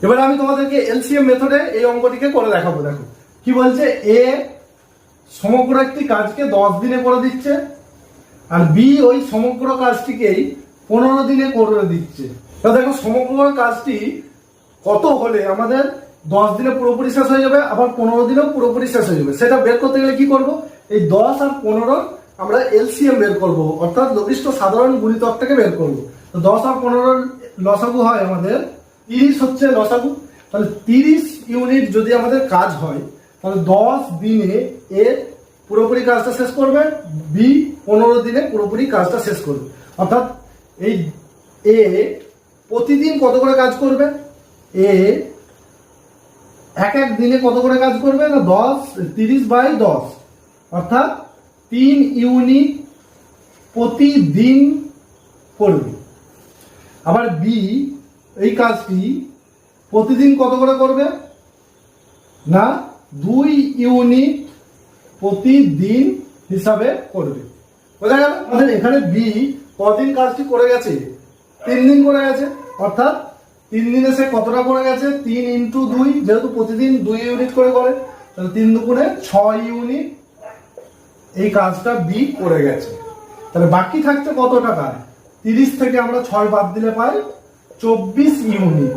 এবার আমি তোমাদেরকে এলসিএম মেথডে এই অঙ্কটিকে করে দেখাবো। দেখো কি বলছে, এ সমগ্র একটি কাজকে 10 দিনে করে দিচ্ছে, আর বি ওই সমগ্র কাজটিকেই 15 দিনে করে দিচ্ছে। তো দেখো সমগ্র কাজটি কত হলে আমাদের 10 দিনে পুরোপুরি শেষ হয়ে যাবে, আবার 15 দিনেও পুরোপুরি শেষ হয়ে যাবে, সেটা বের করতে গেলে কি করব, এই 10 আর 15 আমরা এলসিএম বের করব, অর্থাৎ লঘিষ্ঠ সাধারণ গুণিতকটাকে বের করব। তো 10 আর 15 লসাগু হয় আমাদের 30 হচ্ছে লসাগু। তাহলে 30 ইউনিট যদি আমাদের কাজ হয়, তাহলে 10 দিনে এ পুরোপুরি কাজটা শেষ করবে, বি 15 দিনে পুরোপুরি কাজটা শেষ করবে। অর্থাৎ এই এ প্রতিদিন কত করে কাজ করবে, এ এক এক দিনে কত করে কাজ করবে না 30/10, অর্থাৎ 3 ইউনিট প্রতিদিন করবে। আবার বি এই কাজটি প্রতিদিন কত করে করবে না 2 ইউনিট প্রতিদিন হিসাবে করবে। বোঝা গেল? আমাদের এখানে বি কদিন কাজটি করে গেছে, 3 দিন করে গেছে, অর্থাৎ 3 দিনে সে কতটা করে গেছে, 3 × 2, যেহেতু প্রতিদিন 2 ইউনিট করে করে, তাহলে 3 দুগুণে 6 ইউনিট এই কাজটা বি করে গেছে। তাহলে বাকি থাকছে কত টাকা, 30 থেকে আমরা 6 বাদ দিলে পাই 24 ইউনিট।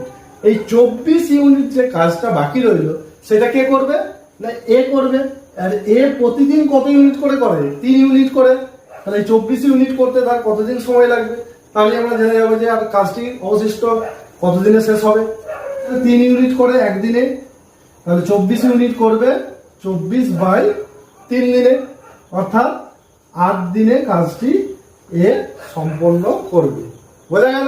এই 24 ইউনিট যে কাজটা বাকি রইল সেটা কে করবে না এ করবে। আর এ প্রতিদিন কত ইউনিট করে করে, 3 ইউনিট করে। তাহলে এই 24 ইউনিট করতে তার কতদিন সময় লাগবে, তাহলে আমরা জেনে যাবো যে আর কাজটি অবশিষ্ট কতদিনে শেষ হবে। 3 ইউনিট করে একদিনে, তাহলে 24 ইউনিট করবে 24/3 দিনে, অর্থাৎ 8 দিনে কাজটি এ সম্পন্ন করবে। বোঝা গেল?